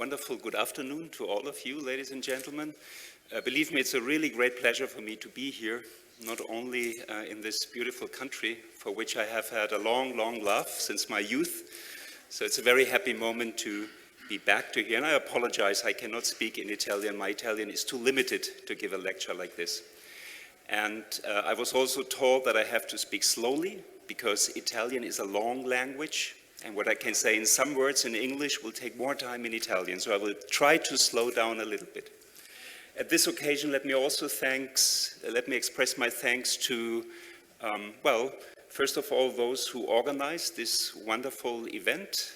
wonderful good afternoon to all of you, ladies and gentlemen. Believe me, it's a really great pleasure for me to be here, not only in this beautiful country, for which I have had a long, long love since my youth. So it's a very happy moment to be back to here. And I apologize, I cannot speak in Italian. My Italian is too limited to give a lecture like this. And I was also told that I have to speak slowly, because Italian is a long language. And what I can say in some words in English will take more time in Italian, so I will try to slow down a little bit. At this occasion, let me express my thanks to, well, first of all, those who organized this wonderful event,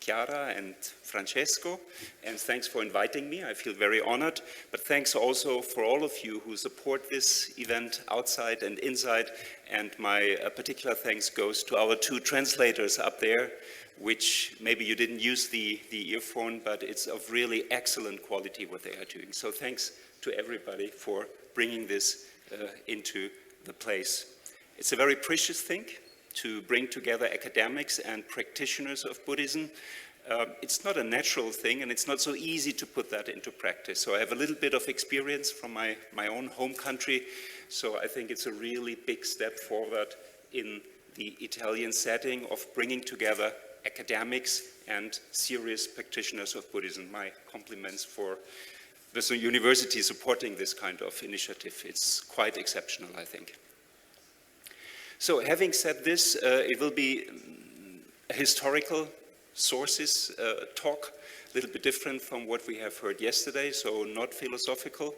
Chiara and Francesco, and thanks for inviting me. I feel very honored, but thanks also for all of you who support this event outside and inside, and my particular thanks goes to our two translators up there, which maybe you didn't use the earphone, but it's of really excellent quality what they are doing. So thanks to everybody for bringing this into the place. It's a very precious thing to bring together academics and practitioners of Buddhism. It's not a natural thing, and it's not so easy to put that into practice. So I have a little bit of experience from my own home country, so I think it's a really big step forward in the Italian setting of bringing together academics and serious practitioners of Buddhism. My compliments for the university supporting this kind of initiative. It's quite exceptional, I think. So having said this, it will be a historical sources talk, a little bit different from what we have heard yesterday, so not philosophical,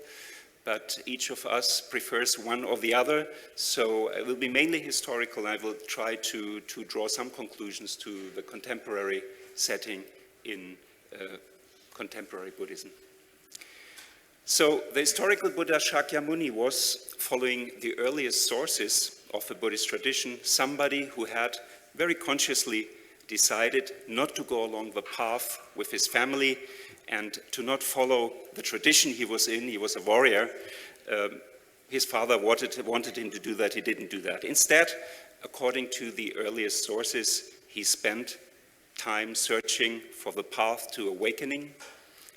but each of us prefers one or the other. So it will be mainly historical. I will try to draw some conclusions to the contemporary setting in contemporary Buddhism. So the historical Buddha Shakyamuni was, following the earliest sources of the Buddhist tradition, somebody who had very consciously decided not to go along the path with his family and to not follow the tradition he was in. He was a warrior. His father wanted him to do that. He didn't do that. Instead, according to the earliest sources, he spent time searching for the path to awakening.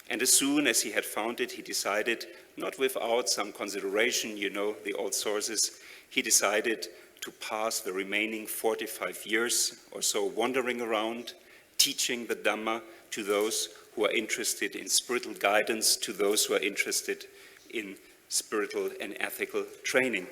And as soon as he had found it, he decided, not without some consideration, you know, the old sources, he decided to pass the remaining 45 years or so wandering around, teaching the Dhamma to those who are interested in spiritual guidance, to those who are interested in spiritual and ethical training.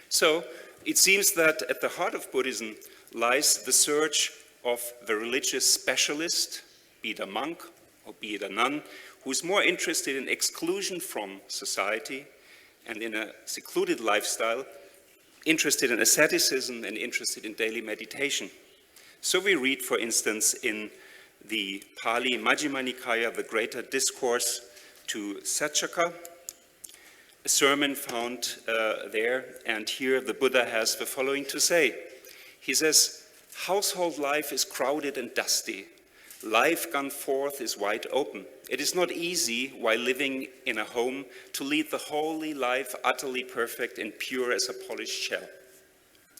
So it seems that at the heart of Buddhism lies the search of the religious specialist, be it a monk or be it a nun, who is more interested in exclusion from society and in a secluded lifestyle, interested in asceticism and interested in daily meditation. So we read, for instance, in the Pali Majjhima Nikaya, the Greater Discourse to Saccaka, a sermon found there, and here the Buddha has the following to say. He says, "Household life is crowded and dusty. Life gone forth is wide open. It is not easy, while living in a home, to lead the holy life utterly perfect and pure as a polished shell.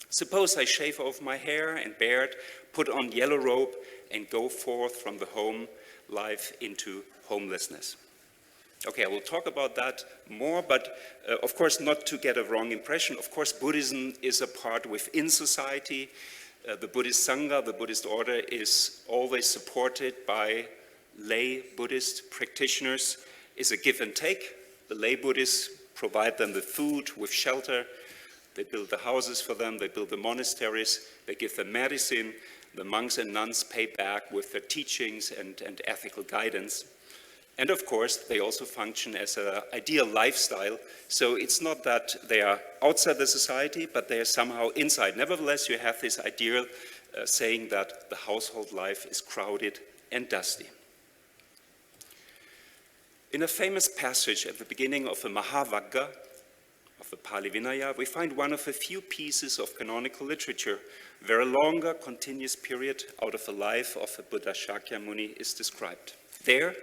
Suppose I shave off my hair and beard, put on yellow robe, and go forth from the home life into homelessness." Okay, I will talk about that more, but of course not to get a wrong impression. Of course, Buddhism is a part within society. The Buddhist Sangha, the Buddhist order, is always supported by lay Buddhist practitioners. It's a give and take. The lay Buddhists provide them with food, with shelter. They build the houses for them, they build the monasteries, they give them medicine. The monks and nuns pay back with their teachings and ethical guidance. And of course, they also function as an ideal lifestyle. So it's not that they are outside the society, but they are somehow inside. Nevertheless, you have this ideal saying that the household life is crowded and dusty. In a famous passage at the beginning of the Mahavagga, of the Pali Vinaya, we find one of a few pieces of canonical literature where a longer continuous period out of the life of the Buddha Shakyamuni is described. There,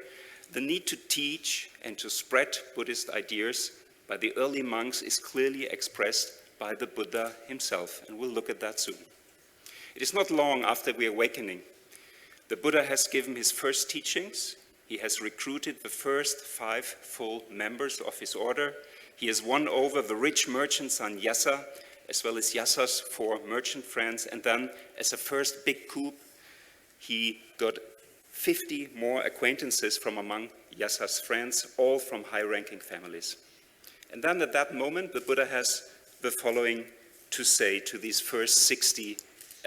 the need to teach and to spread Buddhist ideas by the early monks is clearly expressed by the Buddha himself, and we'll look at that soon. It is not long after the awakening. The Buddha has given his first teachings He has recruited the first 5 full members of his order. He has won over the rich merchant son Yasa, as well as Yasa's 4 merchant friends. And then, as a first big coup, he got 50 more acquaintances from among Yasa's friends, all from high-ranking families. And then at that moment, the Buddha has the following to say to these first 60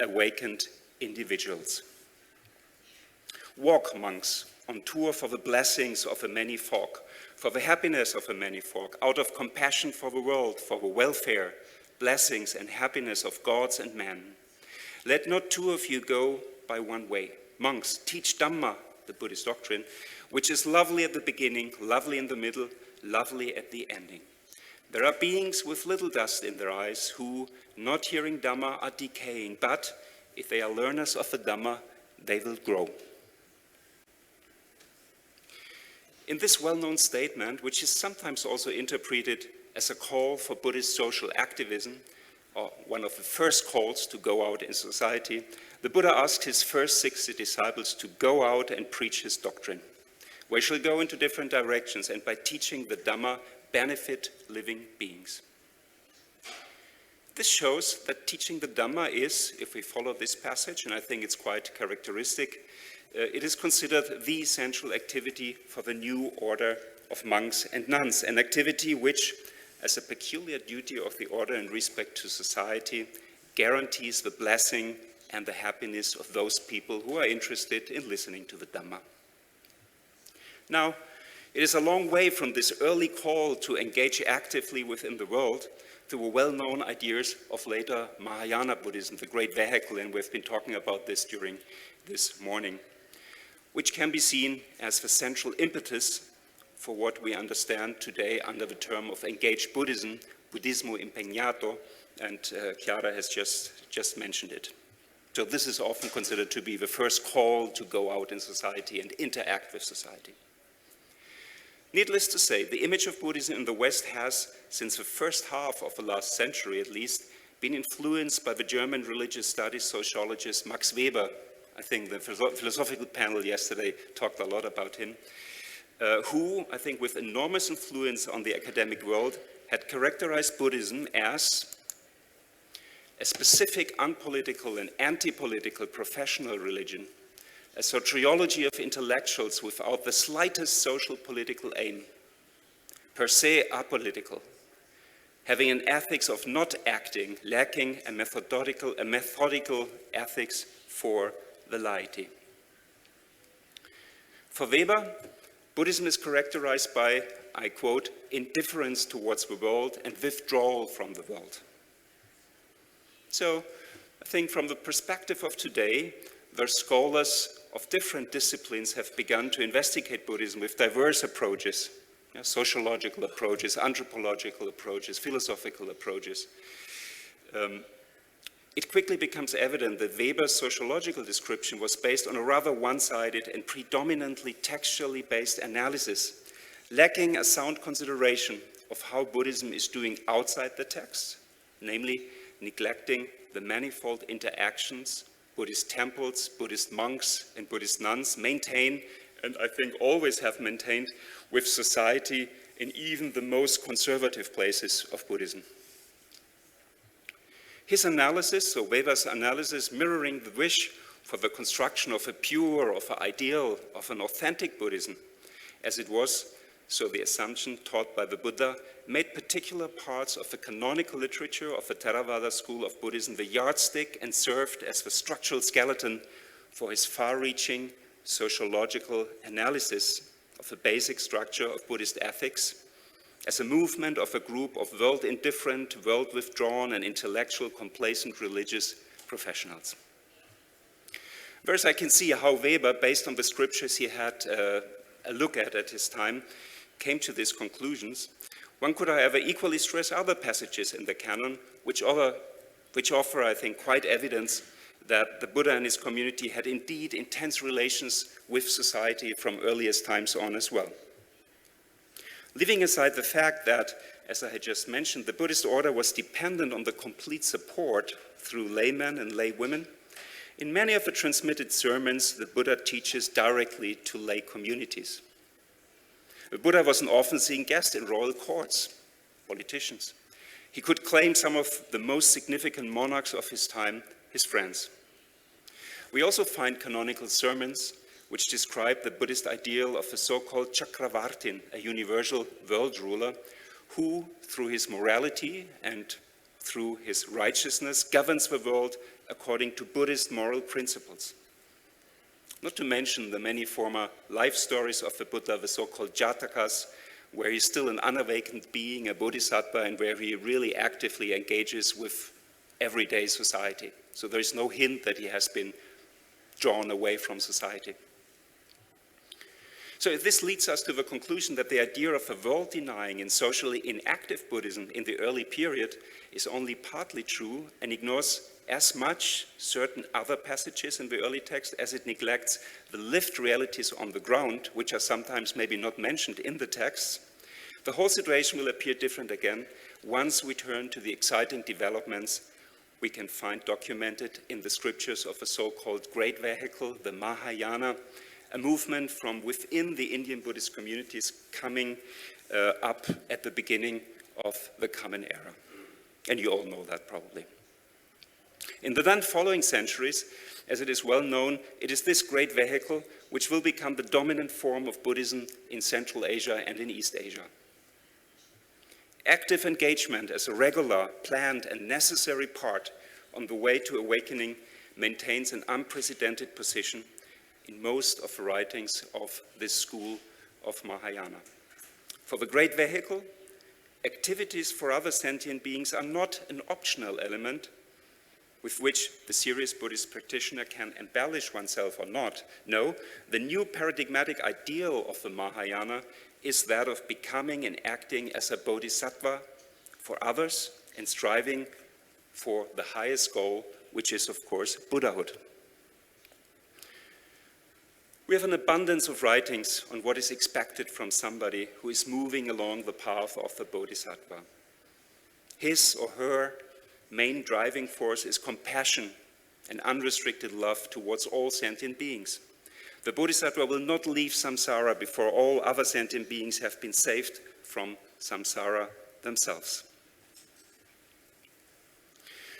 awakened individuals. Walk, monks, on tour for the blessings of a many folk, for the happiness of a many folk, out of compassion for the world, for the welfare, blessings and happiness of gods and men. Let not 2 of you go by one way. Monks, teach Dhamma, the Buddhist doctrine, which is lovely at the beginning, lovely in the middle, lovely at the ending. There are beings with little dust in their eyes who, not hearing Dhamma, are decaying, but if they are learners of the Dhamma, they will grow. In this well-known statement, which is sometimes also interpreted as a call for Buddhist social activism, or one of the first calls to go out in society, the Buddha asked his first 60 disciples to go out and preach his doctrine. We shall go into different directions and by teaching the Dhamma, benefit living beings. This shows that teaching the Dhamma is, if we follow this passage, and I think it's quite characteristic, it is considered the central activity for the new order of monks and nuns, an activity which, as a peculiar duty of the order in respect to society, guarantees the blessing and the happiness of those people who are interested in listening to the Dhamma. Now, it is a long way from this early call to engage actively within the world to the well-known ideas of later Mahayana Buddhism, the great vehicle, and we've been talking about this during this morning, which can be seen as the central impetus for what we understand today under the term of engaged Buddhism, Buddhismo impegnato, and Chiara has just mentioned it. So this is often considered to be the first call to go out in society and interact with society. Needless to say, the image of Buddhism in the West has, since the first half of the last century at least, been influenced by the German religious studies sociologist Max Weber. I think the philosophical panel yesterday talked a lot about him, who, I think with enormous influence on the academic world, had characterized Buddhism as a specific unpolitical and anti-political professional religion, a soteriology of intellectuals without the slightest social political aim, per se apolitical, having an ethics of not acting, lacking a methodical ethics for the laity. For Weber, Buddhism is characterized by, I quote, indifference towards the world and withdrawal from the world. So, I think from the perspective of today, the scholars of different disciplines have begun to investigate Buddhism with diverse approaches, sociological approaches, anthropological approaches, philosophical approaches. It quickly becomes evident that Weber's sociological description was based on a rather one-sided and predominantly textually based analysis, lacking a sound consideration of how Buddhism is doing outside the text, namely neglecting the manifold interactions Buddhist temples, Buddhist monks, and Buddhist nuns maintain, and I think always have maintained, with society in even the most conservative places of Buddhism. His analysis, so Weber's analysis, mirroring the wish for the construction of a pure, of an ideal, of an authentic Buddhism, as it was, so the assumption taught by the Buddha, made particular parts of the canonical literature of the Theravada school of Buddhism the yardstick and served as the structural skeleton for his far-reaching sociological analysis of the basic structure of Buddhist ethics, as a movement of a group of world-indifferent, world-withdrawn, and intellectual complacent religious professionals. First, I can see how Weber, based on the scriptures he had a look at his time, came to these conclusions. One could, however, equally stress other passages in the canon, which offer, I think, quite evidence that the Buddha and his community had indeed intense relations with society from earliest times on as well. Leaving aside the fact that, as I had just mentioned, the Buddhist order was dependent on the complete support through laymen and laywomen, In many of the transmitted sermons, the Buddha teaches directly to lay communities. The Buddha was an often seen guest in royal courts, politicians. He could claim some of the most significant monarchs of his time his friends. We also find canonical sermons which describe the Buddhist ideal of a so-called Chakravartin, a universal world ruler, who, through his morality and through his righteousness, governs the world according to Buddhist moral principles. Not to mention the many former life stories of the Buddha, the so-called Jatakas, where he's still an unawakened being, a bodhisattva, and where he really actively engages with everyday society. So there is no hint that he has been drawn away from society. So this leads us to the conclusion that the idea of a world-denying and socially inactive Buddhism in the early period is only partly true and ignores as much certain other passages in the early text as it neglects the lived realities on the ground, which are sometimes maybe not mentioned in the text. The whole situation will appear different again once we turn to the exciting developments we can find documented in the scriptures of a so-called great vehicle, the Mahayana, a movement from within the Indian Buddhist communities coming up at the beginning of the Common Era. And you all know that probably. In the then following centuries, as it is well known, it is this great vehicle which will become the dominant form of Buddhism in Central Asia and in East Asia. Active engagement as a regular, planned, and necessary part on the way to awakening maintains an unprecedented position in most of the writings of this school of Mahayana. For the great vehicle, activities for other sentient beings are not an optional element with which the serious Buddhist practitioner can embellish oneself or not. No, the new paradigmatic ideal of the Mahayana is that of becoming and acting as a bodhisattva for others and striving for the highest goal, which is, of course, Buddhahood. We have an abundance of writings on what is expected from somebody who is moving along the path of the bodhisattva. His or her main driving force is compassion and unrestricted love towards all sentient beings. The bodhisattva will not leave samsara before all other sentient beings have been saved from samsara themselves.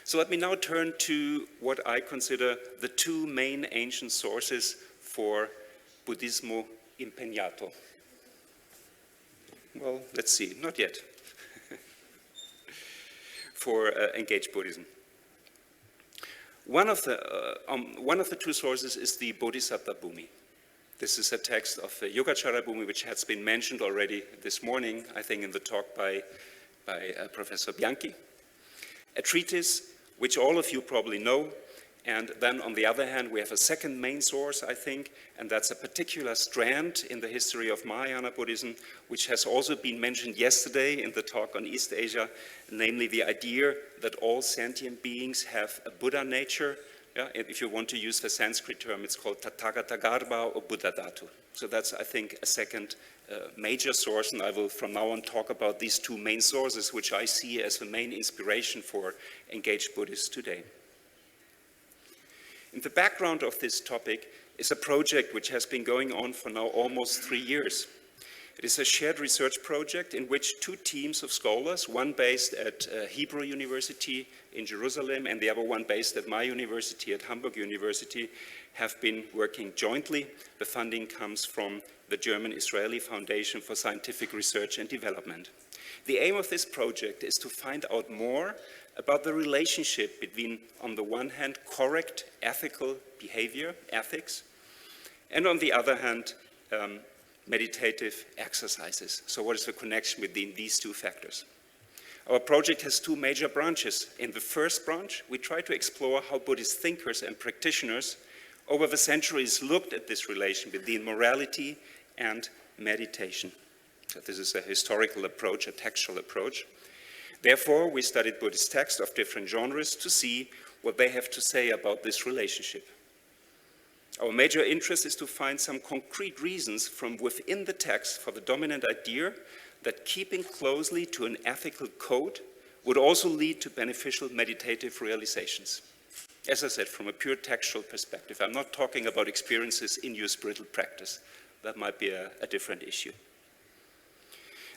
So let me now turn to what I consider the two main ancient sources for Buddhismo impegnato. Well, let's see, not yet. For engaged Buddhism. One of the two sources is the Bodhisattvabhūmi. This is a text of the Yogacarabhumi, which has been mentioned already this morning, I think in the talk by Professor Bianchi. A treatise which all of you probably know. And then on the other hand, we have a second main source, I think, and that's a particular strand in the history of Mahayana Buddhism, which has also been mentioned yesterday in the talk on East Asia, namely the idea that all sentient beings have a Buddha nature. Yeah? If you want to use the Sanskrit term, it's called Tathagatagarbha or Buddhadhatu. So that's, I think, a second major source, and I will from now on talk about these two main sources, which I see as the main inspiration for engaged Buddhists today. In the background of this topic is a project which has been going on for now almost 3 years. It is a shared research project in which two teams of scholars, one based at Hebrew University in Jerusalem and the other one based at my university, at Hamburg University, have been working jointly. The funding comes from the German-Israeli Foundation for Scientific Research and Development. The aim of this project is to find out more about the relationship between, on the one hand, correct ethical behavior, ethics, and on the other hand, meditative exercises. So what is the connection between these two factors? Our project has two major branches. In the first branch, we try to explore how Buddhist thinkers and practitioners over the centuries looked at this relation between morality and meditation. So this is a historical approach, a textual approach. Therefore, we studied Buddhist texts of different genres to see what they have to say about this relationship. Our major interest is to find some concrete reasons from within the text for the dominant idea that keeping closely to an ethical code would also lead to beneficial meditative realizations. As I said, from a pure textual perspective. I'm not talking about experiences in your spiritual practice. That might be a different issue.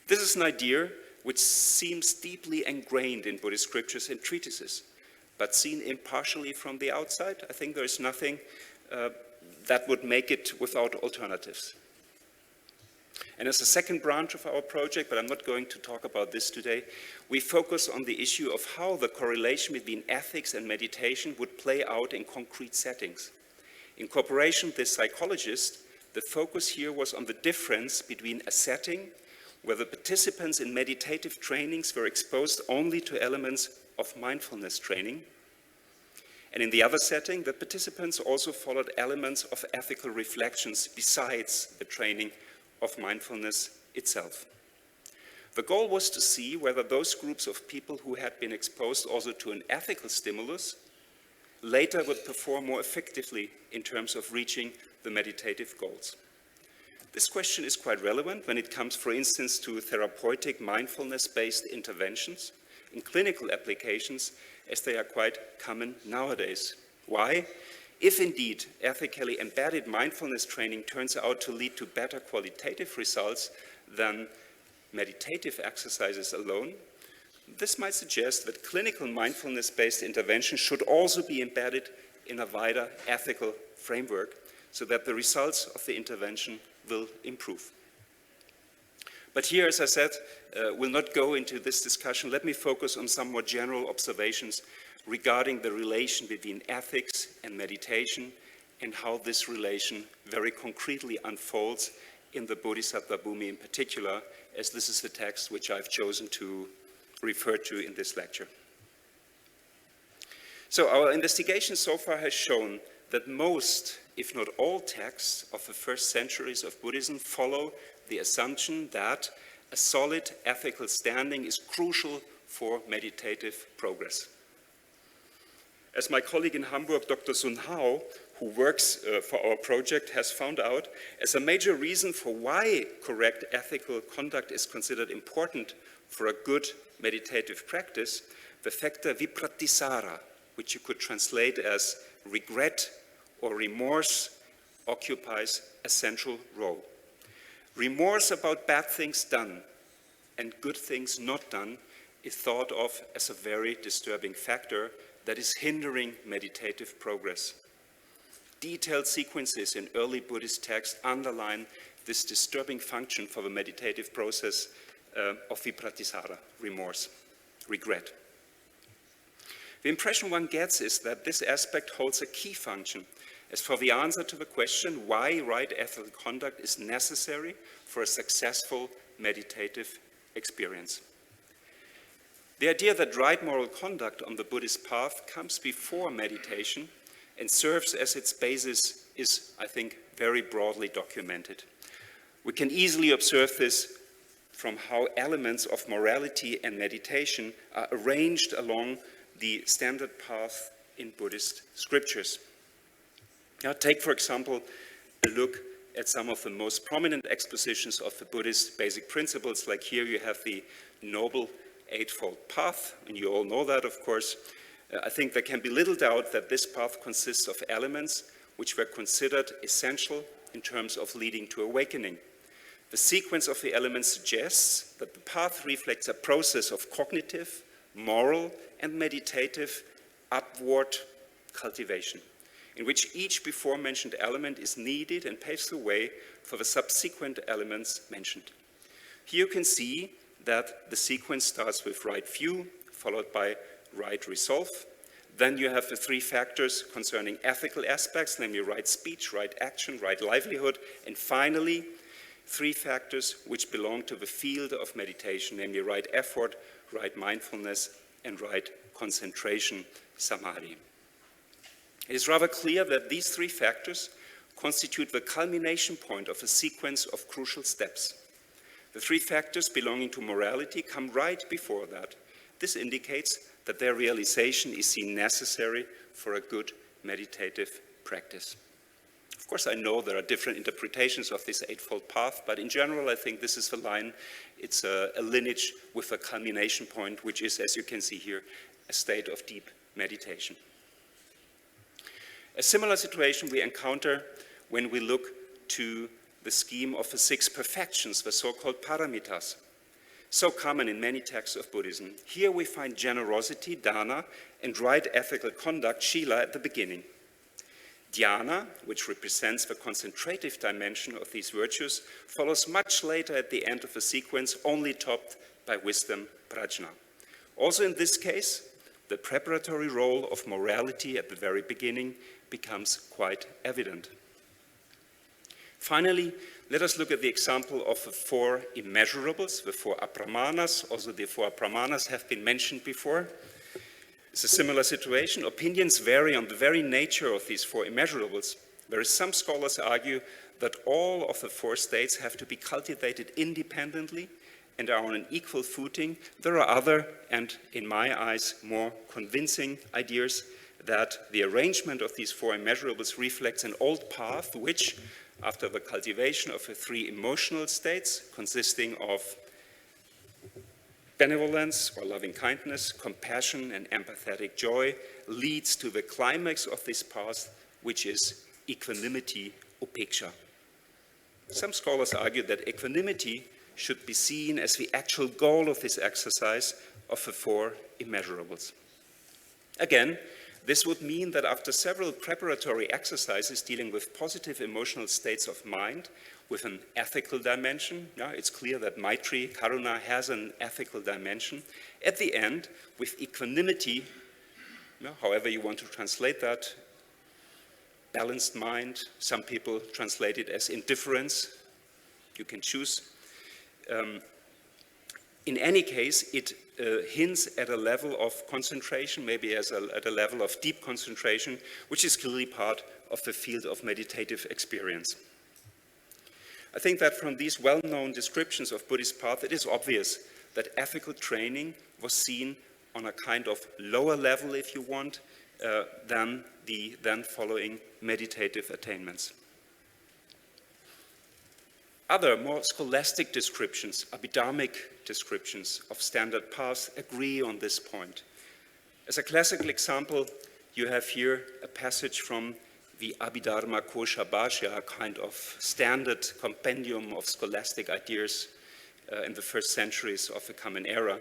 This is an idea which seems deeply ingrained in Buddhist scriptures and treatises, but seen impartially from the outside, I think there is nothing that would make it without alternatives. And as a second branch of our project, but I'm not going to talk about this today, we focus on the issue of how the correlation between ethics and meditation would play out in concrete settings. In cooperation with this psychologist, the focus here was on the difference between a setting where the participants in meditative trainings were exposed only to elements of mindfulness training, and in the other setting, the participants also followed elements of ethical reflections besides the training of mindfulness itself. The goal was to see whether those groups of people who had been exposed also to an ethical stimulus later would perform more effectively in terms of reaching the meditative goals. This question is quite relevant when it comes, for instance, to therapeutic mindfulness-based interventions in clinical applications, as they are quite common nowadays. Why? If indeed ethically embedded mindfulness training turns out to lead to better qualitative results than meditative exercises alone, this might suggest that clinical mindfulness-based intervention should also be embedded in a wider ethical framework so that the results of the intervention will improve. But here, as I said, we'll not go into this discussion. Let me focus on some more general observations regarding the relation between ethics and meditation and how this relation very concretely unfolds in the Bodhisattvabhūmi in particular, as this is the text which I've chosen to refer to in this lecture. So our investigation so far has shown that most, if not all, texts of the first centuries of Buddhism follow the assumption that a solid ethical standing is crucial for meditative progress. As my colleague in Hamburg, Dr. Sun Hao, who works for our project, has found out, as a major reason for why correct ethical conduct is considered important for a good meditative practice, the factor vipratisara, which you could translate as regret or remorse, occupies a central role. Remorse about bad things done and good things not done is thought of as a very disturbing factor that is hindering meditative progress. Detailed sequences in early Buddhist texts underline this disturbing function for the meditative process of vipratisara, remorse, regret. The impression one gets is that this aspect holds a key function as for the answer to the question why right ethical conduct is necessary for a successful meditative experience. The idea that right moral conduct on the Buddhist path comes before meditation and serves as its basis is, I think, very broadly documented. We can easily observe this from how elements of morality and meditation are arranged along the standard path in Buddhist scriptures. Now, take, for example, a look at some of the most prominent expositions of the Buddhist basic principles. Like here you have the Noble Eightfold Path, and you all know that, of course. I think there can be little doubt that this path consists of elements which were considered essential in terms of leading to awakening. The sequence of the elements suggests that the path reflects a process of cognitive, moral, and meditative upward cultivation, in which each before-mentioned element is needed and paves the way for the subsequent elements mentioned. Here you can see that the sequence starts with right view, followed by right resolve. Then you have the three factors concerning ethical aspects, namely right speech, right action, right livelihood, and finally, three factors which belong to the field of meditation, namely right effort, right mindfulness, and right concentration, samadhi. It is rather clear that these three factors constitute the culmination point of a sequence of crucial steps. The three factors belonging to morality come right before that. This indicates that their realization is seen necessary for a good meditative practice. Of course, I know there are different interpretations of this Eightfold Path, but in general, I think this is the line. It's a lineage with a culmination point, which is, as you can see here, a state of deep meditation. A similar situation we encounter when we look to the scheme of the 6 perfections, the so-called paramitas, so common in many texts of Buddhism. Here we find generosity, dana, and right ethical conduct, shila, at the beginning. Dhyana, which represents the concentrative dimension of these virtues, follows much later at the end of the sequence, only topped by wisdom, prajna. Also in this case, the preparatory role of morality at the very beginning becomes quite evident. Finally, let us look at the example of the 4 immeasurables, the 4 apramanas. Also the 4 apramanas have been mentioned before. It's a similar situation. Opinions vary on the very nature of these 4 immeasurables, whereas some scholars argue that all of the 4 states have to be cultivated independently and are on an equal footing. There are other, and in my eyes, more convincing ideas that the arrangement of these 4 immeasurables reflects an old path which, after the cultivation of the 3 emotional states, consisting of benevolence or loving kindness, compassion, and empathetic joy, leads to the climax of this path, which is equanimity, upeksha. Some scholars argue that equanimity should be seen as the actual goal of this exercise of the 4 immeasurables. Again, this would mean that after several preparatory exercises dealing with positive emotional states of mind with an ethical dimension, it's clear that Maitri, Karuna has an ethical dimension. At the end, with equanimity, however you want to translate that, balanced mind, some people translate it as indifference, you can choose. In any case, it hints at a level of concentration, maybe at a level of deep concentration, which is clearly part of the field of meditative experience. I think that from these well-known descriptions of Buddhist path, it is obvious that ethical training was seen on a kind of lower level, if you want, than the then following meditative attainments. Other more scholastic descriptions, abhidharmic descriptions of standard paths agree on this point. As a classical example, you have here a passage from the Abhidharma Kosha Bhashya, a kind of standard compendium of scholastic ideas in the first centuries of the Common Era.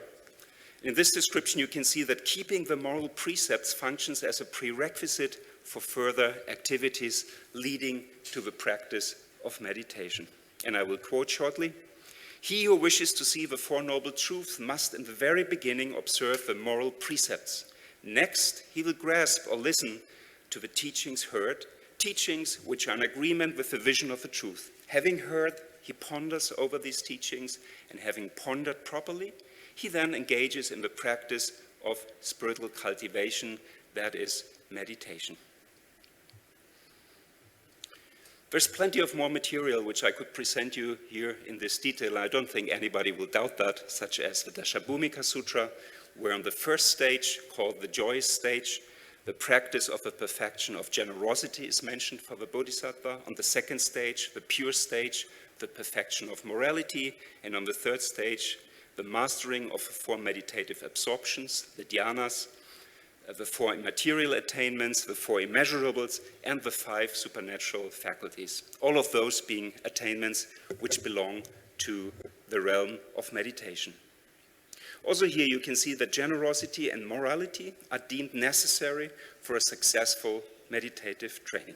In this description, you can see that keeping the moral precepts functions as a prerequisite for further activities leading to the practice of meditation. And I will quote shortly. He who wishes to see the Four Noble Truths must in the very beginning observe the moral precepts. Next, he will grasp or listen to the teachings heard, teachings which are in agreement with the vision of the truth. Having heard, he ponders over these teachings, and having pondered properly, he then engages in the practice of spiritual cultivation, that is, meditation. There's plenty of more material which I could present you here in this detail. I don't think anybody will doubt that, such as the Dashabhumika Sutra, where on the first stage, called the joyous stage, the practice of the perfection of generosity is mentioned for the Bodhisattva. On the second stage, the pure stage, the perfection of morality. And on the third stage, the mastering of the 4 meditative absorptions, the dhyanas, the 4 immaterial attainments, the 4 immeasurables, and the 5 supernatural faculties. All of those being attainments which belong to the realm of meditation. Also here you can see that generosity and morality are deemed necessary for a successful meditative training.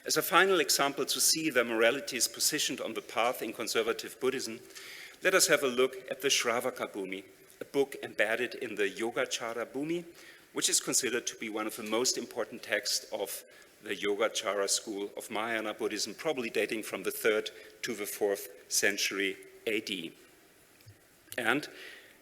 As a final example to see that morality is positioned on the path in conservative Buddhism, let us have a look at the Shravakabhūmi, a book embedded in the Yogacara Bhumi, which is considered to be one of the most important texts of the Yogacara school of Mahayana Buddhism, probably dating from the 3rd to the 4th century AD. And,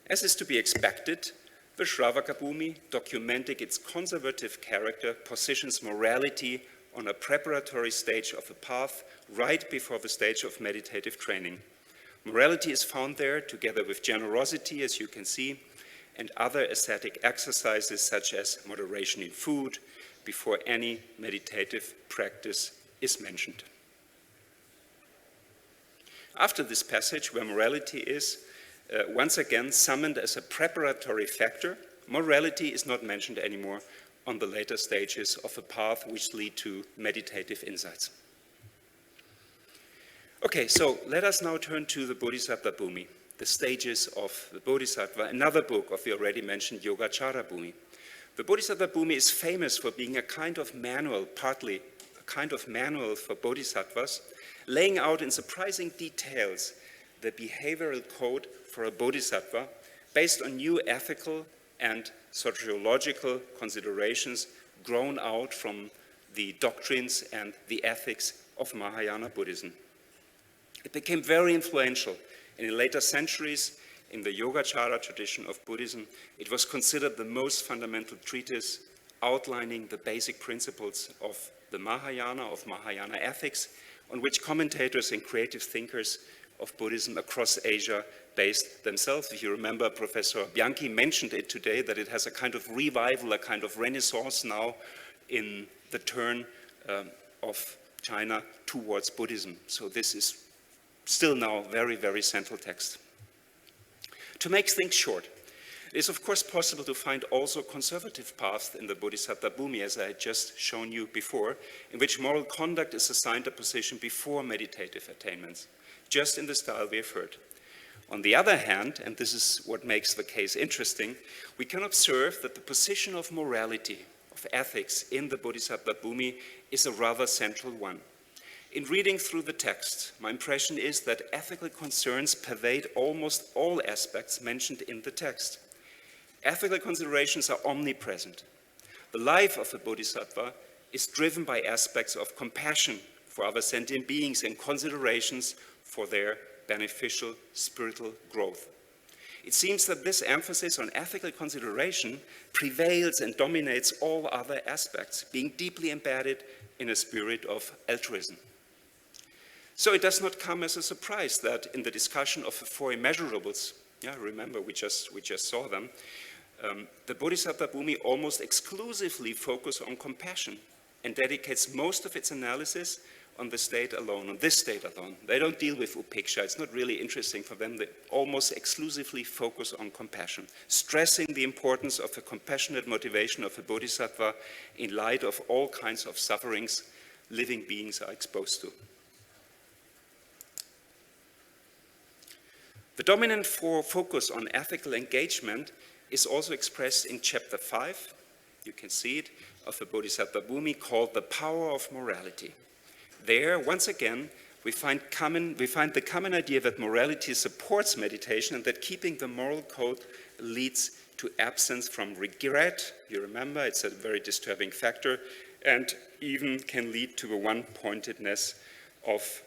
as is to be expected, the Shravakabhūmi, documenting its conservative character, positions morality on a preparatory stage of the path right before the stage of meditative training. Morality is found there together with generosity, as you can see, and other ascetic exercises such as moderation in food before any meditative practice is mentioned. After this passage, where morality is once again summoned as a preparatory factor, morality is not mentioned anymore, on the later stages of a path which lead to meditative insights. Okay, so let us now turn to the Bodhisattvabhūmi, the stages of the Bodhisattva, another book of the already mentioned Yogacarabhumi. The Bodhisattvabhūmi is famous for being a kind of manual, partly a kind of manual for bodhisattvas, laying out in surprising details the behavioral code for a bodhisattva based on new ethical and sociological considerations grown out from the doctrines and the ethics of Mahayana Buddhism. It became very influential in the later centuries in the Yogacara tradition of Buddhism. It was considered the most fundamental treatise outlining the basic principles of the Mahayana, of Mahayana ethics, on which commentators and creative thinkers of Buddhism across Asia based themselves. If you remember, Professor Bianchi mentioned it today, that it has a kind of revival, a kind of renaissance now in the turn of China towards Buddhism. So this is still now very, very central text. To make things short, it is of course possible to find also conservative paths in the Bodhisattvabhūmi, as I had just shown you before, in which moral conduct is assigned a position before meditative attainments, just in the style we have heard. On the other hand, and this is what makes the case interesting, we can observe that the position of morality, of ethics in the Bodhisattvabhūmi is a rather central one. In reading through the text, my impression is that ethical concerns pervade almost all aspects mentioned in the text. Ethical considerations are omnipresent. The life of a bodhisattva is driven by aspects of compassion for other sentient beings and considerations for their beneficial spiritual growth. It seems that this emphasis on ethical consideration prevails and dominates all other aspects, being deeply embedded in a spirit of altruism. So it does not come as a surprise that in the discussion of the four immeasurables, remember we just saw them, the Bodhisattvabhūmi almost exclusively focuses on compassion and dedicates most of its analysis on the state alone, on this state alone. They don't deal with upeksha. It's not really interesting for them. They almost exclusively focus on compassion, stressing the importance of a compassionate motivation of a bodhisattva in light of all kinds of sufferings living beings are exposed to. The dominant focus on ethical engagement is also expressed in chapter 5, you can see it, of the Bodhisattvabhūmi, called The Power of Morality. There, once again, we find the common idea that morality supports meditation and that keeping the moral code leads to absence from regret. You remember, it's a very disturbing factor, and even can lead to a one-pointedness of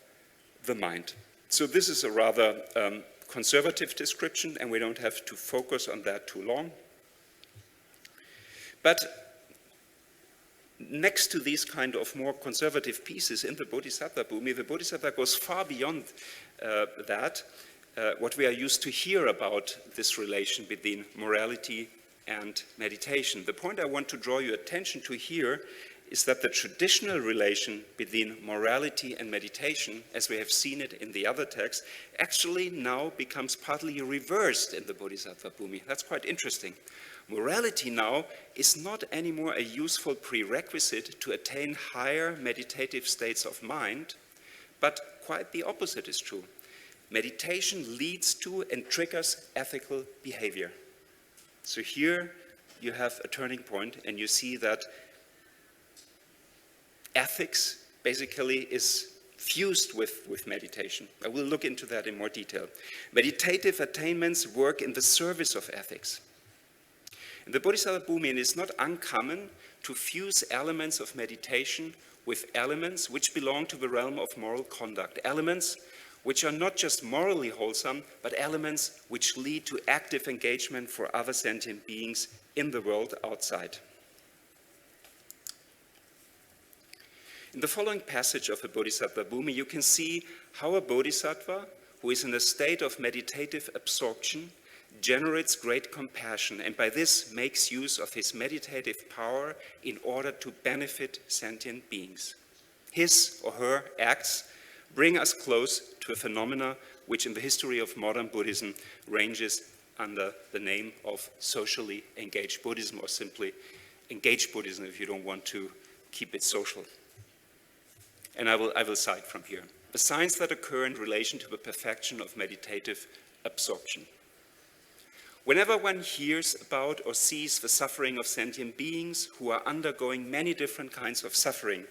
the mind. So this is a rather conservative description, and we don't have to focus on that too long. But next to these kind of more conservative pieces in the Bodhisattvabhūmi, the Bodhisattva goes far beyond that, what we are used to hear about this relation between morality and meditation. The point I want to draw your attention to here is that the traditional relation between morality and meditation, as we have seen it in the other texts, actually now becomes partly reversed in the Bodhisattvabhūmi. That's quite interesting. Morality now is not anymore a useful prerequisite to attain higher meditative states of mind, but quite the opposite is true. Meditation leads to and triggers ethical behavior. So here you have a turning point, and you see that ethics basically is fused with meditation. I will look into that in more detail. Meditative attainments work in the service of ethics. In the Bodhisattvabhūmi, it is not uncommon to fuse elements of meditation with elements which belong to the realm of moral conduct, elements which are not just morally wholesome, but elements which lead to active engagement for other sentient beings in the world outside. In the following passage of the Bodhisattvabhūmi, you can see how a bodhisattva who is in a state of meditative absorption generates great compassion, and by this makes use of his meditative power in order to benefit sentient beings. His or her acts bring us close to a phenomena which in the history of modern Buddhism ranges under the name of socially engaged Buddhism, or simply engage Buddhism if you don't want to keep it social. And I will cite from here. The signs that occur in relation to the perfection of meditative absorption. Whenever one hears about or sees the suffering of sentient beings who are undergoing many different kinds of suffering,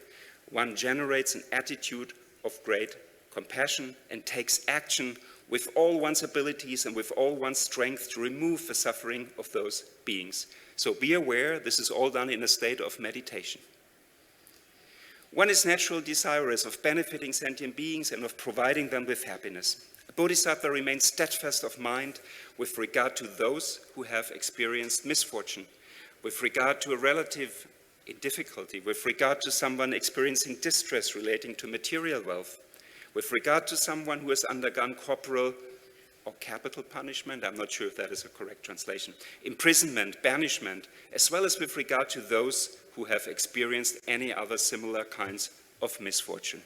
one generates an attitude of great compassion and takes action with all one's abilities and with all one's strength to remove the suffering of those beings. So be aware, this is all done in a state of meditation. One is naturally desirous of benefiting sentient beings and of providing them with happiness. A bodhisattva remains steadfast of mind with regard to those who have experienced misfortune, with regard to a relative in difficulty, with regard to someone experiencing distress relating to material wealth, with regard to someone who has undergone corporal or capital punishment, I'm not sure if that is a correct translation, imprisonment, banishment, as well as with regard to those who have experienced any other similar kinds of misfortune.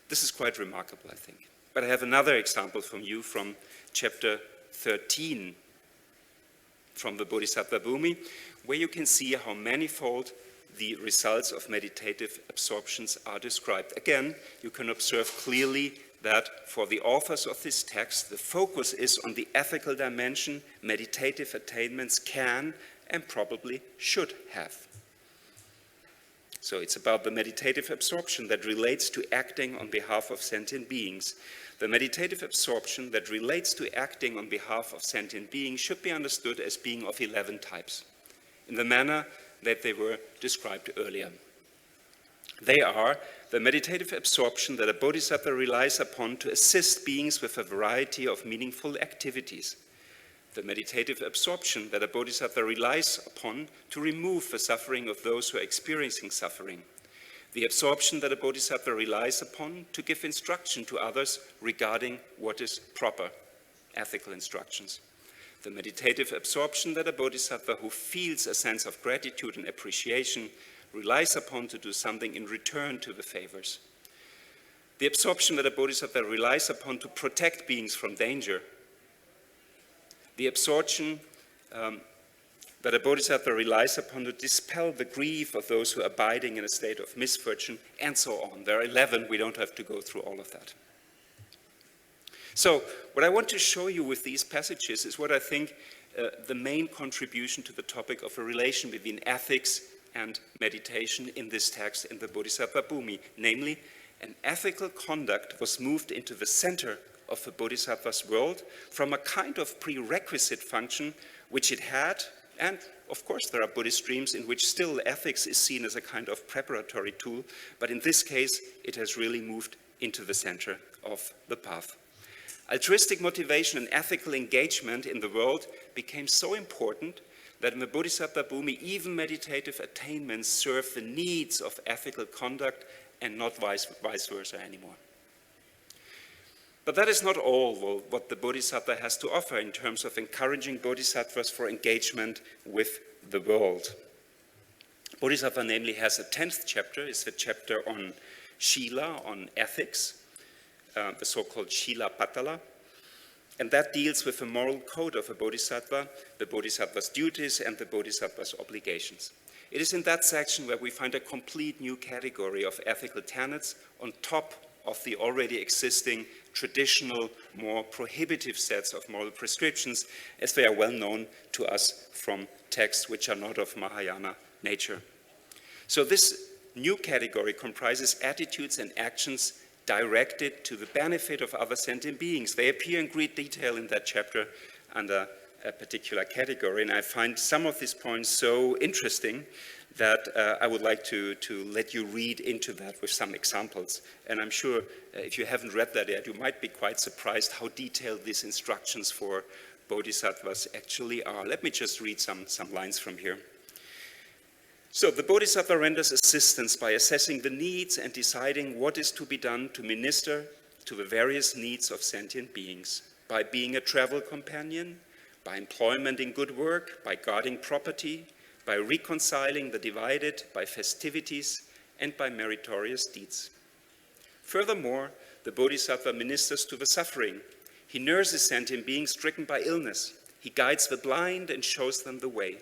This is quite remarkable, I think. But I have another example from you from chapter 13 from the Bodhisattvabhūmi, where you can see how manifold the results of meditative absorptions are described. Again, you can observe clearly that for the authors of this text, the focus is on the ethical dimension meditative attainments can and probably should have. So it's about the meditative absorption that relates to acting on behalf of sentient beings. The meditative absorption that relates to acting on behalf of sentient beings should be understood as being of 11 types, in the manner that they were described earlier. They are the meditative absorption that a bodhisattva relies upon to assist beings with a variety of meaningful activities. The meditative absorption that a bodhisattva relies upon to remove the suffering of those who are experiencing suffering. The absorption that a bodhisattva relies upon to give instruction to others regarding what is proper, ethical instructions. The meditative absorption that a bodhisattva who feels a sense of gratitude and appreciation relies upon to do something in return to the favors. The absorption that a bodhisattva relies upon to protect beings from danger. The absorption that a bodhisattva relies upon to dispel the grief of those who are abiding in a state of misfortune, and so on. There are 11, we don't have to go through all of that. So, what I want to show you with these passages is what I think the main contribution to the topic of a relation between ethics and meditation in this text in the Bodhisattvabhūmi. Namely, an ethical conduct was moved into the center of the bodhisattva's world from a kind of prerequisite function which it had, and of course there are Buddhist streams in which still ethics is seen as a kind of preparatory tool, but in this case it has really moved into the center of the path. Altruistic motivation and ethical engagement in the world became so important that in the Bodhisattvabhūmi even meditative attainments serve the needs of ethical conduct and not vice versa anymore. But that is not all what the Bodhisattva has to offer in terms of encouraging bodhisattvas for engagement with the world. Bodhisattva namely has a 10th chapter, it's the chapter on Shila, on ethics, the so-called Shila Patala, and that deals with the moral code of a bodhisattva, the bodhisattva's duties and the bodhisattva's obligations. It is in that section where we find a complete new category of ethical tenets on top of the already existing traditional, more prohibitive sets of moral prescriptions, as they are well known to us from texts which are not of Mahayana nature. So this new category comprises attitudes and actions directed to the benefit of other sentient beings. They appear in great detail in that chapter under a particular category, and I find some of these points so interesting that I would like to let you read into that with some examples. And I'm sure if you haven't read that yet, you might be quite surprised how detailed these instructions for bodhisattvas actually are. Let me just read some lines from here. So the bodhisattva renders assistance by assessing the needs and deciding what is to be done to minister to the various needs of sentient beings, by being a travel companion, by employment in good work, by guarding property, by reconciling the divided, by festivities, and by meritorious deeds. Furthermore, the bodhisattva ministers to the suffering. He nurses sentient beings stricken by illness. He guides the blind and shows them the way.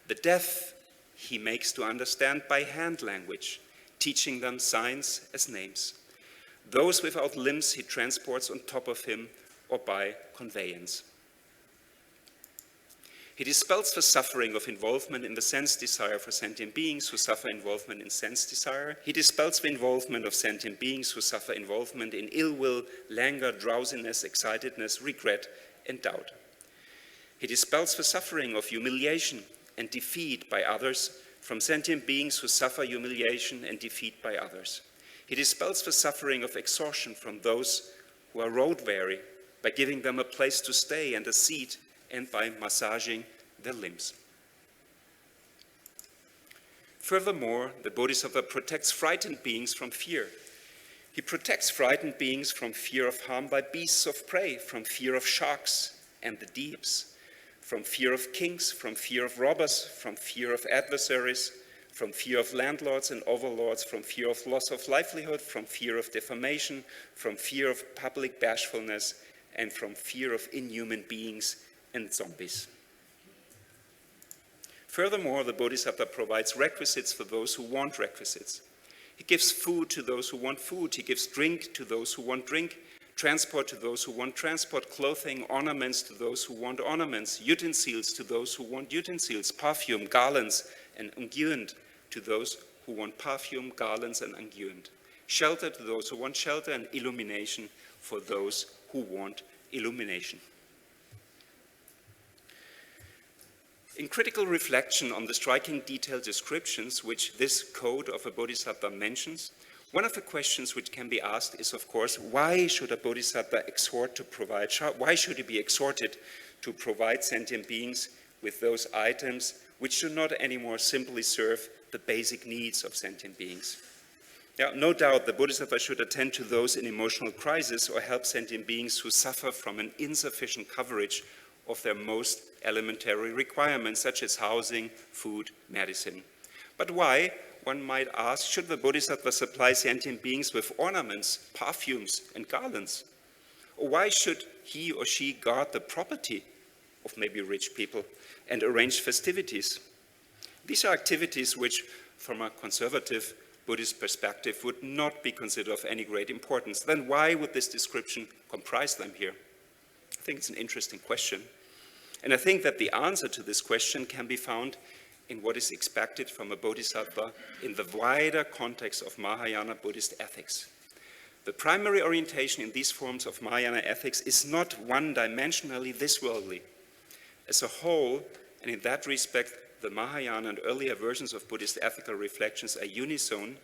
The deaf he makes to understand by hand language, teaching them signs as names. Those without limbs he transports on top of him or by conveyance. He dispels the suffering of involvement in the sense desire for sentient beings who suffer involvement in sense desire. He dispels the involvement of sentient beings who suffer involvement in ill will, languor, drowsiness, excitedness, regret, and doubt. He dispels the suffering of humiliation and defeat by others from sentient beings who suffer humiliation and defeat by others. He dispels the suffering of exhaustion from those who are road-weary by giving them a place to stay and a seat, and by massaging their limbs. Furthermore, the Bodhisattva protects frightened beings from fear. He protects frightened beings from fear of harm by beasts of prey, from fear of sharks and the deeps, from fear of kings, from fear of robbers, from fear of adversaries, from fear of landlords and overlords, from fear of loss of livelihood, from fear of defamation, from fear of public bashfulness, and from fear of inhuman beings and zombies. Furthermore, the Bodhisattva provides requisites for those who want requisites. He gives food to those who want food. He gives drink to those who want drink, transport to those who want transport, clothing, ornaments to those who want ornaments, utensils to those who want utensils, perfume, garlands, and unguent to those who want perfume, garlands, and unguent, shelter to those who want shelter, and illumination for those who want illumination. In critical reflection on the striking detailed descriptions which this code of a bodhisattva mentions, one of the questions which can be asked is, of course, why should a bodhisattva why should he be exhorted to provide sentient beings with those items which do not anymore simply serve the basic needs of sentient beings? Now, no doubt the bodhisattva should attend to those in emotional crisis or help sentient beings who suffer from an insufficient coverage of their most elementary requirements, such as housing, food, medicine. But why, one might ask, should the bodhisattva supply sentient beings with ornaments, perfumes, and garlands? Or why should he or she guard the property of maybe rich people and arrange festivities? These are activities which, from a conservative Buddhist perspective, would not be considered of any great importance. Then why would this description comprise them here? I think it's an interesting question. And I think that the answer to this question can be found in what is expected from a bodhisattva in the wider context of Mahayana Buddhist ethics. The primary orientation in these forms of Mahayana ethics is not one-dimensionally this worldly. As a whole, and in that respect, the Mahayana and earlier versions of Buddhist ethical reflections are unison,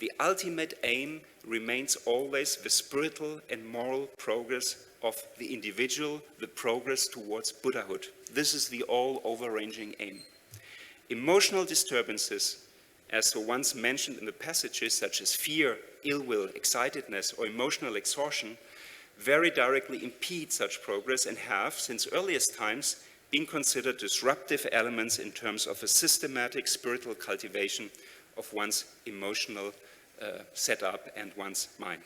the ultimate aim remains always the spiritual and moral progress of the individual, the progress towards Buddhahood. This is the all-overranging aim. Emotional disturbances, as the ones mentioned in the passages, such as fear, ill will, excitedness, or emotional exhaustion, very directly impede such progress and have, since earliest times, been considered disruptive elements in terms of a systematic spiritual cultivation of one's emotional setup and one's mind.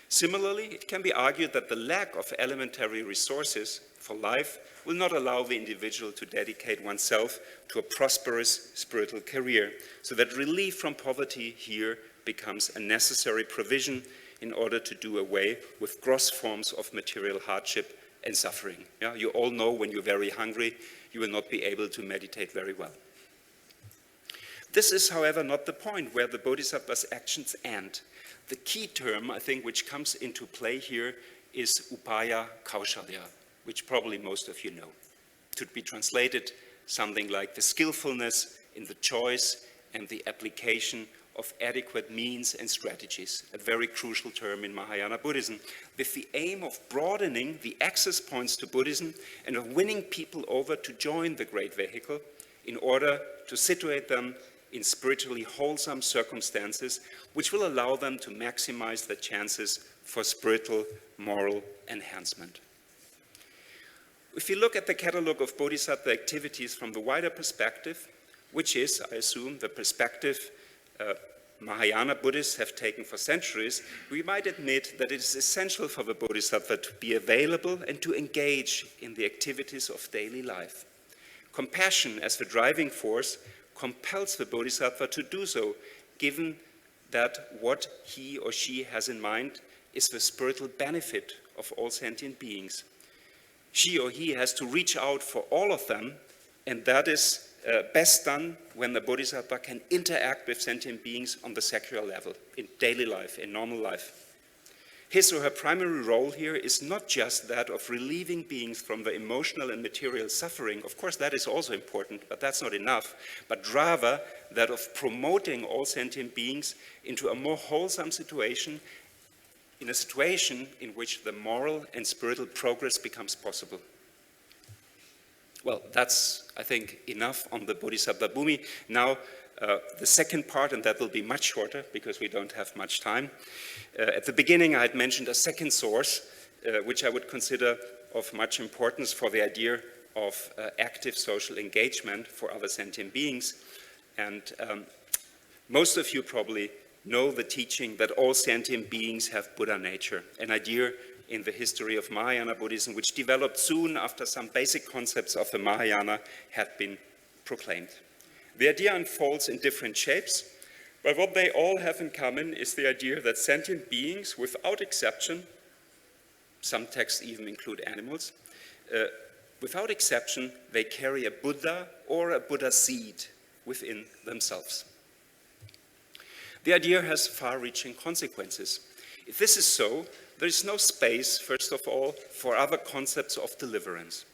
Similarly, it can be argued that the lack of elementary resources for life will not allow the individual to dedicate oneself to a prosperous spiritual career, so that relief from poverty here becomes a necessary provision in order to do away with gross forms of material hardship and suffering. Yeah, you all know when you're very hungry, you will not be able to meditate very well. This is, however, not the point where the Bodhisattva's actions end. The key term, I think, which comes into play here is upaya kaushalya, which probably most of you know. It could be translated something like the skillfulness in the choice and the application of adequate means and strategies, a very crucial term in Mahayana Buddhism, with the aim of broadening the access points to Buddhism and of winning people over to join the great vehicle in order to situate them in spiritually wholesome circumstances which will allow them to maximize the chances for spiritual moral enhancement. If you look at the catalogue of Bodhisattva activities from the wider perspective, which is, I assume, the perspective Mahayana Buddhists have taken for centuries, we might admit that it is essential for the Bodhisattva to be available and to engage in the activities of daily life. Compassion as the driving force compels the Bodhisattva to do so, given that what he or she has in mind is the spiritual benefit of all sentient beings. She or he has to reach out for all of them, and that is best done when the Bodhisattva can interact with sentient beings on the secular level, in daily life, in normal life. His or her primary role here is not just that of relieving beings from the emotional and material suffering. Of course, that is also important, but that's not enough. But rather that of promoting all sentient beings into a more wholesome situation, in a situation in which the moral and spiritual progress becomes possible. Well, that's, I think, enough on the Bodhisattvabhūmi. Now, the second part, and that will be much shorter because we don't have much time. At the beginning, I had mentioned a second source, which I would consider of much importance for the idea of active social engagement for other sentient beings. And most of you probably know the teaching that all sentient beings have Buddha nature, an idea in the history of Mahayana Buddhism, which developed soon after some basic concepts of the Mahayana had been proclaimed. The idea unfolds in different shapes, but what they all have in common is the idea that sentient beings, without exception, some texts even include animals, without exception, they carry a Buddha or a Buddha seed within themselves. The idea has far-reaching consequences. If this is so, there is no space, first of all, for other concepts of deliverance.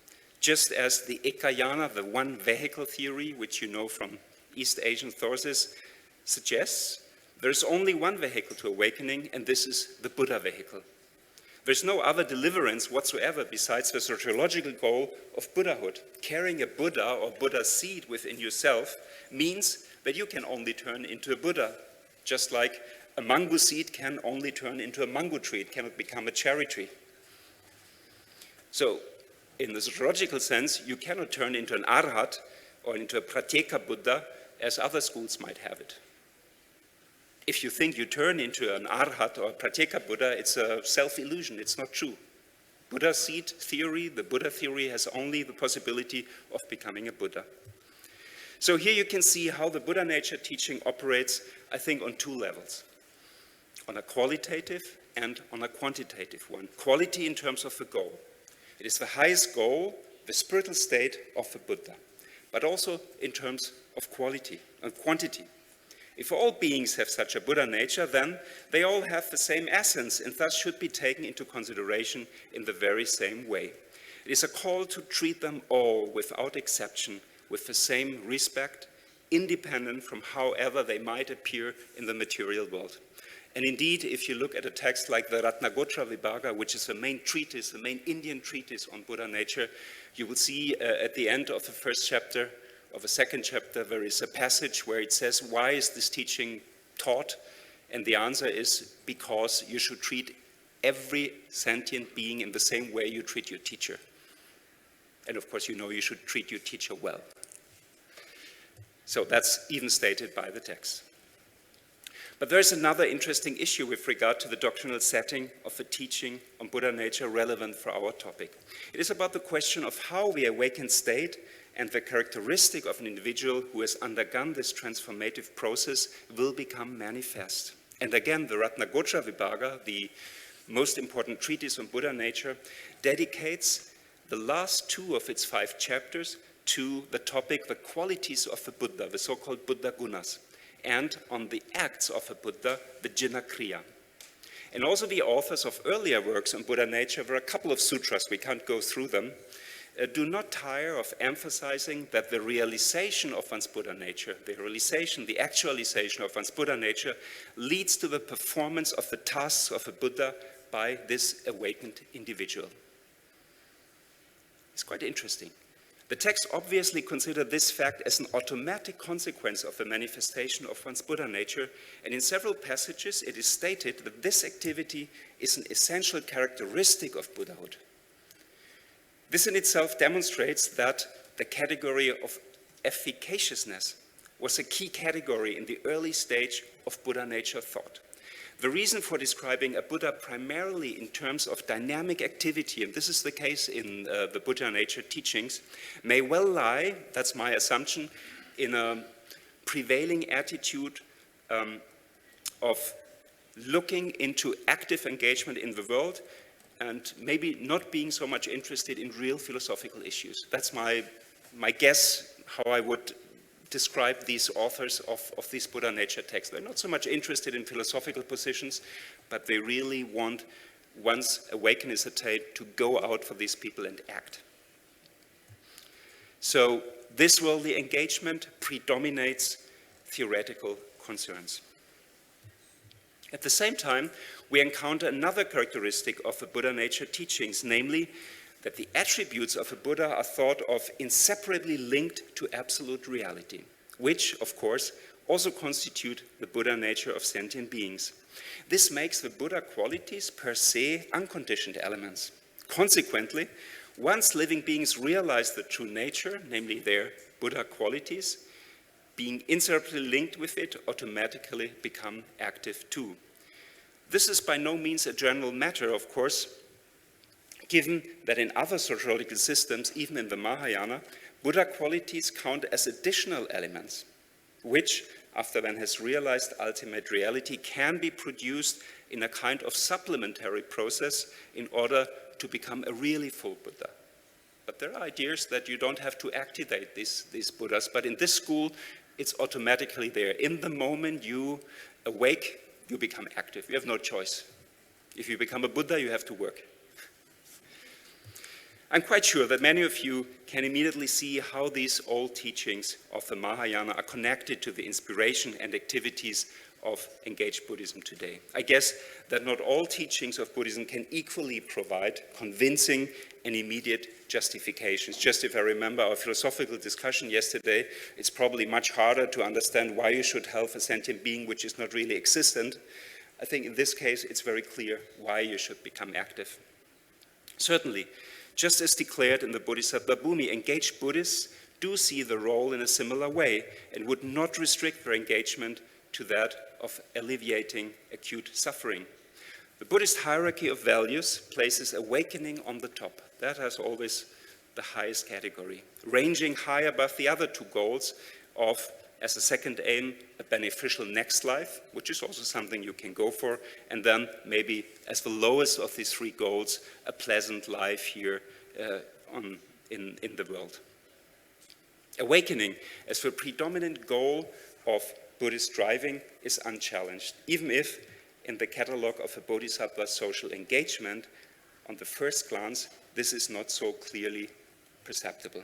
Just as the Ekayana, the one vehicle theory, which you know from East Asian sources, suggests, there is only one vehicle to awakening, and this is the Buddha vehicle. There's no other deliverance whatsoever besides the sociological goal of Buddhahood. Carrying a Buddha or Buddha seed within yourself means that you can only turn into a Buddha, just like a mango seed can only turn into a mango tree. It cannot become a cherry tree. So, in the sociological sense, you cannot turn into an arhat or into a pratyeka Buddha as other schools might have it. If you think you turn into an arhat or a pratyeka Buddha, it's a self-illusion, it's not true. Buddha seed theory, the Buddha theory has only the possibility of becoming a Buddha. So here you can see how the Buddha nature teaching operates, I think, on two levels. On a qualitative and on a quantitative one. Quality in terms of the goal. It is the highest goal, the spiritual state of the Buddha, but also in terms of quality and quantity. If all beings have such a Buddha nature, then they all have the same essence and thus should be taken into consideration in the very same way. It is a call to treat them all without exception with the same respect, independent from however they might appear in the material world. And indeed, if you look at a text like the Ratnagotra Vibhaga, which is the main treatise, the main Indian treatise on Buddha nature, you will see at the end of the first chapter, of the second chapter, there is a passage where it says, why is this teaching taught? And the answer is because you should treat every sentient being in the same way you treat your teacher. And of course, you know you should treat your teacher well. So that's even stated by the text. But there's another interesting issue with regard to the doctrinal setting of the teaching on Buddha nature relevant for our topic. It is about the question of how the awakened state and the characteristic of an individual who has undergone this transformative process will become manifest. And again, the Ratnagotra Vibhaga, the most important treatise on Buddha nature, dedicates the last two of its 5 chapters to the topic, the qualities of the Buddha, the so-called Buddha gunas, and on the acts of a Buddha, the Jina Kriya. And also the authors of earlier works on Buddha nature, there are a couple of sutras, we can't go through them, do not tire of emphasizing that the realization of one's Buddha nature, the actualization of one's Buddha nature, leads to the performance of the tasks of a Buddha by this awakened individual. It's quite interesting. The text obviously considers this fact as an automatic consequence of the manifestation of one's Buddha nature, and in several passages it is stated that this activity is an essential characteristic of Buddhahood. This in itself demonstrates that the category of efficaciousness was a key category in the early stage of Buddha nature thought. The reason for describing a Buddha primarily in terms of dynamic activity, and this is the case in the Buddha nature teachings, may well lie, that's my assumption, in a prevailing attitude of looking into active engagement in the world and maybe not being so much interested in real philosophical issues. That's my guess how I would describe these authors of these Buddha nature texts. They're not so much interested in philosophical positions, but they really want, once awakening is attained, to go out for these people and act. So this worldly engagement predominates theoretical concerns. At the same time, we encounter another characteristic of the Buddha nature teachings, namely that the attributes of a Buddha are thought of inseparably linked to absolute reality, which, of course, also constitute the Buddha nature of sentient beings. This makes the Buddha qualities per se unconditioned elements. Consequently, once living beings realize the true nature, namely their Buddha qualities, being inseparably linked with it automatically become active too. This is by no means a general matter, of course, given that in other sociological systems, even in the Mahayana, Buddha qualities count as additional elements, which, after one has realized ultimate reality, can be produced in a kind of supplementary process in order to become a really full Buddha. But there are ideas that you don't have to activate these Buddhas, but in this school, it's automatically there. In the moment you awake, you become active. You have no choice. If you become a Buddha, you have to work. I'm quite sure that many of you can immediately see how these old teachings of the Mahayana are connected to the inspiration and activities of engaged Buddhism today. I guess that not all teachings of Buddhism can equally provide convincing and immediate justifications. Just if I remember our philosophical discussion yesterday, it's probably much harder to understand why you should help a sentient being which is not really existent. I think in this case, it's very clear why you should become active. Certainly, just as declared in the Bodhisattvabhūmi, engaged Buddhists do see the role in a similar way and would not restrict their engagement to that of alleviating acute suffering. The Buddhist hierarchy of values places awakening on the top. That has always the highest category, ranging high above the other two goals of, as a second aim, a beneficial next life, which is also something you can go for, and then maybe as the lowest of these three goals, a pleasant life here in the world. Awakening as the predominant goal of Buddhist striving is unchallenged, even if in the catalogue of a Bodhisattva social engagement, on the first glance, this is not so clearly perceptible.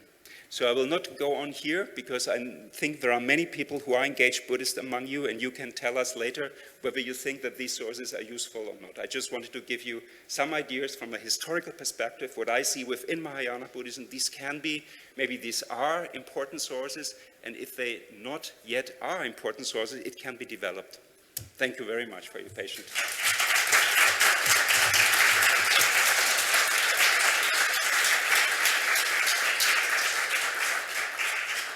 So I will not go on here because I think there are many people who are engaged Buddhist among you, and you can tell us later whether you think that these sources are useful or not. I just wanted to give you some ideas from a historical perspective, what I see within Mahayana Buddhism. These can be, maybe these are important sources, and if they not yet are important sources, it can be developed. Thank you very much for your patience.